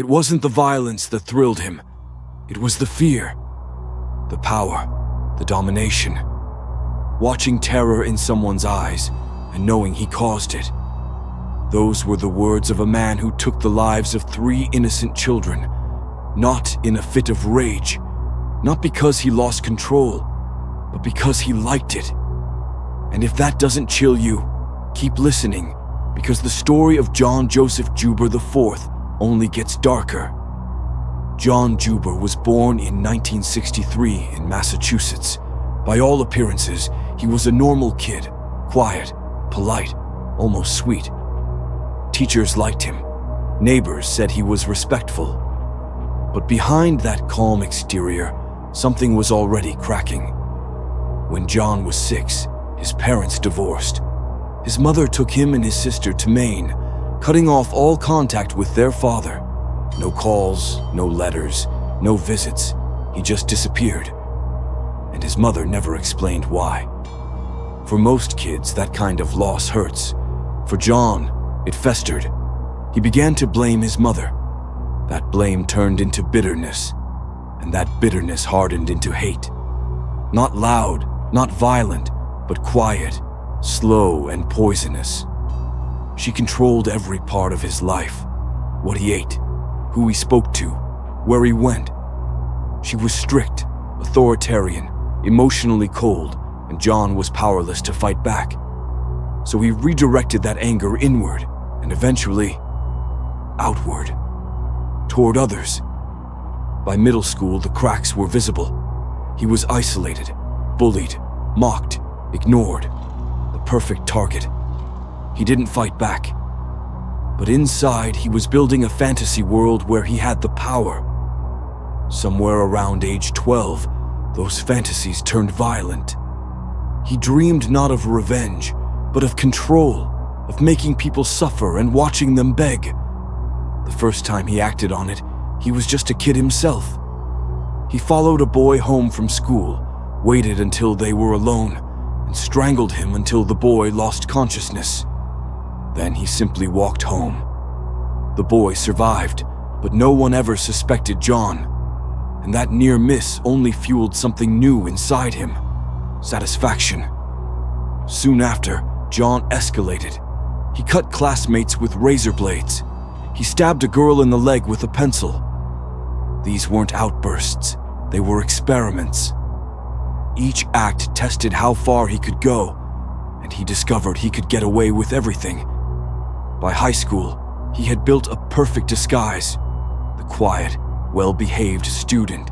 It wasn't the violence that thrilled him. It was the fear, the power, the domination. Watching terror in someone's eyes and knowing he caused it. Those were the words of a man who took the lives of 3 innocent children, not in a fit of rage, not because he lost control, but because he liked it. And if that doesn't chill you, keep listening, because the story of Joseph Juber IV only gets darker. Juber was born in 1963 in Massachusetts. By all appearances, he was a normal kid, quiet, polite, almost sweet. Teachers liked him. Neighbors said he was respectful. But behind that calm exterior, something was already cracking. When John was 6, his parents divorced. His mother took him and his sister to Maine, cutting off all contact with their father. No calls, no letters, no visits. He just disappeared. And his mother never explained why. For most kids, that kind of loss hurts. For John, it festered. He began to blame his mother. That blame turned into bitterness, and that bitterness hardened into hate. Not loud, not violent, but quiet, slow, and poisonous. She controlled every part of his life. What he ate, who he spoke to, where he went. She was strict, authoritarian, emotionally cold, and John was powerless to fight back. So he redirected that anger inward, and eventually, outward, toward others. By middle school, the cracks were visible. He was isolated, bullied, mocked, ignored, the perfect target. He didn't fight back. But inside, he was building a fantasy world where he had the power. Somewhere around age 12, those fantasies turned violent. He dreamed not of revenge, but of control, of making people suffer and watching them beg. The first time he acted on it, he was just a kid himself. He followed a boy home from school, waited until they were alone, and strangled him until the boy lost consciousness. Then he simply walked home. The boy survived, but no one ever suspected John. And that near miss only fueled something new inside him: satisfaction. Soon after, John escalated. He cut classmates with razor blades. He stabbed a girl in the leg with a pencil. These weren't outbursts, they were experiments. Each act tested how far he could go, and he discovered he could get away with everything. By high school, he had built a perfect disguise: the quiet, well-behaved student.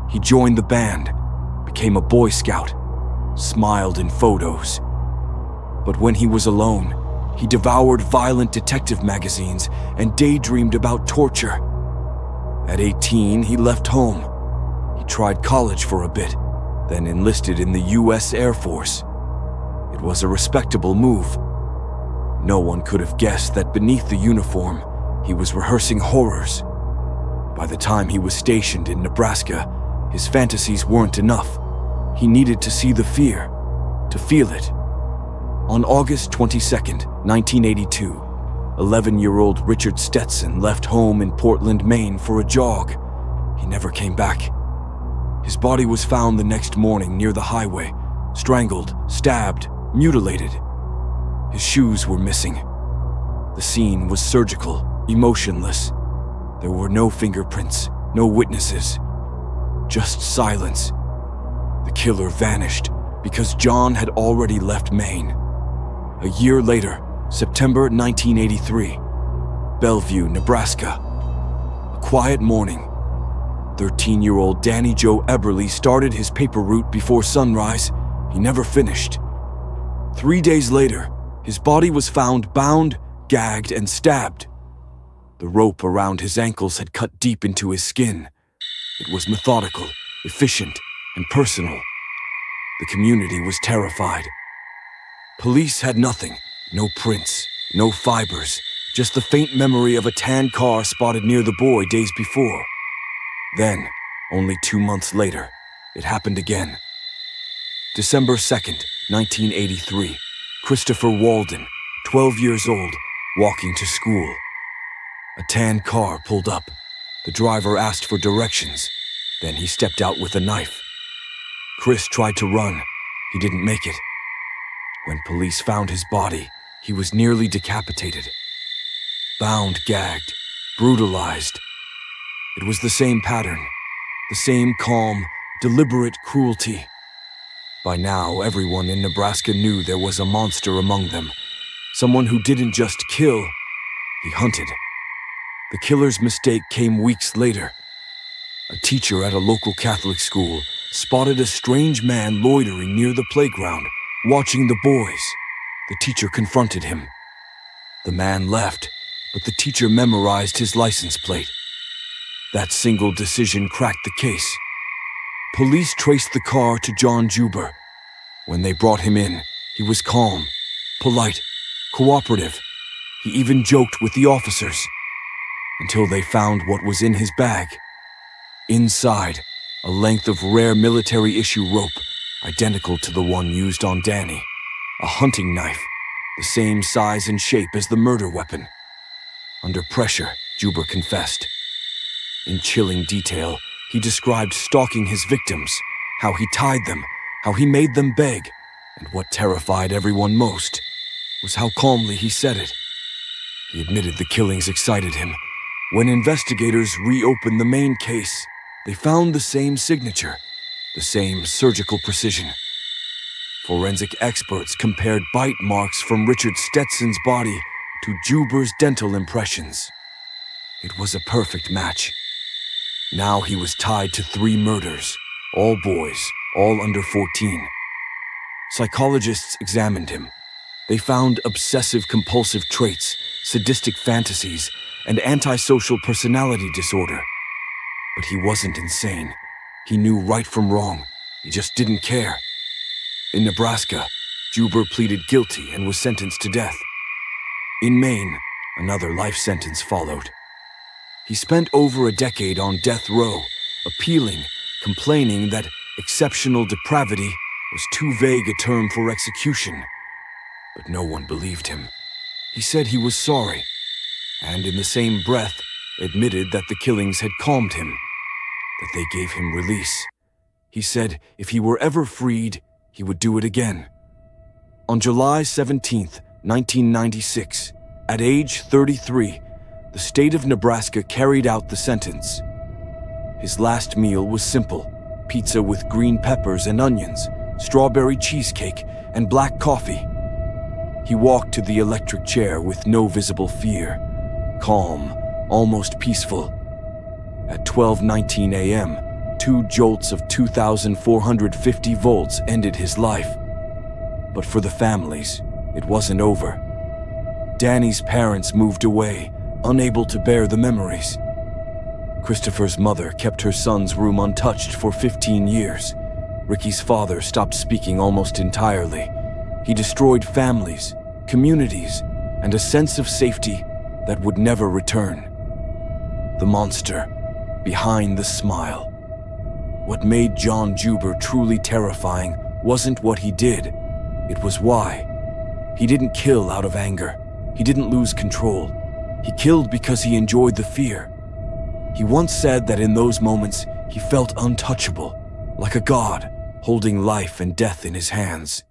He joined the band, became a Boy Scout, smiled in photos. But when he was alone, he devoured violent detective magazines and daydreamed about torture. At 18, he left home. He tried college for a bit, then enlisted in the U.S. Air Force. It was a respectable move. No one could have guessed that beneath the uniform, he was rehearsing horrors. By the time he was stationed in Nebraska, his fantasies weren't enough. He needed to see the fear, to feel it. On August 22, 1982, 11-year-old Richard Stetson left home in Portland, Maine for a jog. He never came back. His body was found the next morning near the highway, strangled, stabbed, mutilated. His shoes were missing. The scene was surgical, emotionless. There were no fingerprints, no witnesses, just silence. The killer vanished because John had already left Maine. A year later, September 1983, Bellevue, Nebraska. A quiet morning. 13-year-old Danny Joe Eberly started his paper route before sunrise. He never finished. 3 days later, his body was found bound, gagged, and stabbed. The rope around his ankles had cut deep into his skin. It was methodical, efficient, and personal. The community was terrified. Police had nothing, no prints, no fibers, just the faint memory of a tan car spotted near the boy days before. Then, only 2 months later, it happened again. December 2nd, 1983, Christopher Walden, 12 years old, walking to school. A tan car pulled up. The driver asked for directions. Then he stepped out with a knife. Chris tried to run. He didn't make it. When police found his body, he was nearly decapitated. Bound, gagged, brutalized. It was the same pattern, the same calm, deliberate cruelty. By now, everyone in Nebraska knew there was a monster among them. Someone who didn't just kill, he hunted. The killer's mistake came weeks later. A teacher at a local Catholic school spotted a strange man loitering near the playground, watching the boys. The teacher confronted him. The man left, but the teacher memorized his license plate. That single decision cracked the case. Police traced the car to John Juber. When they brought him in, he was calm, polite, cooperative. He even joked with the officers. Until they found what was in his bag. Inside, a length of rare military-issue rope, identical to the one used on Danny. A hunting knife, the same size and shape as the murder weapon. Under pressure, Juber confessed. In chilling detail, he described stalking his victims, how he tied them, how he made them beg, and what terrified everyone most was how calmly he said it. He admitted the killings excited him. When investigators reopened the main case, they found the same signature, the same surgical precision. Forensic experts compared bite marks from Richard Stetson's body to Juber's dental impressions. It was a perfect match. Now he was tied to 3 murders, all boys, all under 14. Psychologists examined him. They found obsessive-compulsive traits, sadistic fantasies, and antisocial personality disorder. But he wasn't insane. He knew right from wrong. He just didn't care. In Nebraska, Juber pleaded guilty and was sentenced to death. In Maine, another life sentence followed. He spent over a decade on death row, appealing, complaining that exceptional depravity was too vague a term for execution. But no one believed him. He said he was sorry, and in the same breath admitted that the killings had calmed him, that they gave him release. He said if he were ever freed, he would do it again. On July 17, 1996, at age 33, the state of Nebraska carried out the sentence. His last meal was simple: pizza with green peppers and onions, strawberry cheesecake, and black coffee. He walked to the electric chair with no visible fear, calm, almost peaceful. At 12:19 a.m., 2 jolts of 2,450 volts ended his life. But for the families, it wasn't over. Danny's parents moved away, unable to bear the memories. Christopher's mother kept her son's room untouched for 15 years. Ricky's father stopped speaking almost entirely. He destroyed families, communities, and a sense of safety that would never return. The monster behind the smile. What made John Juber truly terrifying wasn't what he did, it was why. He didn't kill out of anger. He didn't lose control. He killed because he enjoyed the fear. He once said that in those moments he felt untouchable, like a god, holding life and death in his hands.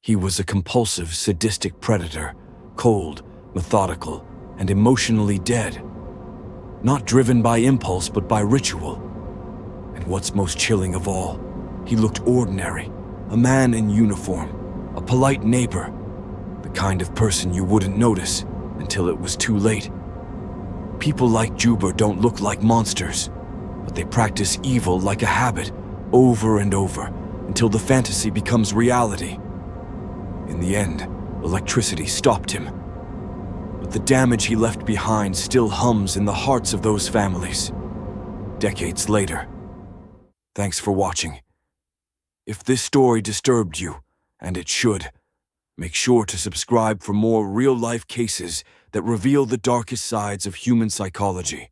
He was a compulsive, sadistic predator, cold, methodical, and emotionally dead. Not driven by impulse, but by ritual. And what's most chilling of all, he looked ordinary, a man in uniform, a polite neighbor, the kind of person you wouldn't notice until it was too late. People like Juber don't look like monsters, but they practice evil like a habit, over and over, until the fantasy becomes reality. In the end, electricity stopped him. But the damage he left behind still hums in the hearts of those families. Decades later. Thanks for watching. If this story disturbed you, and it should, make sure to subscribe for more real-life cases that reveal the darkest sides of human psychology.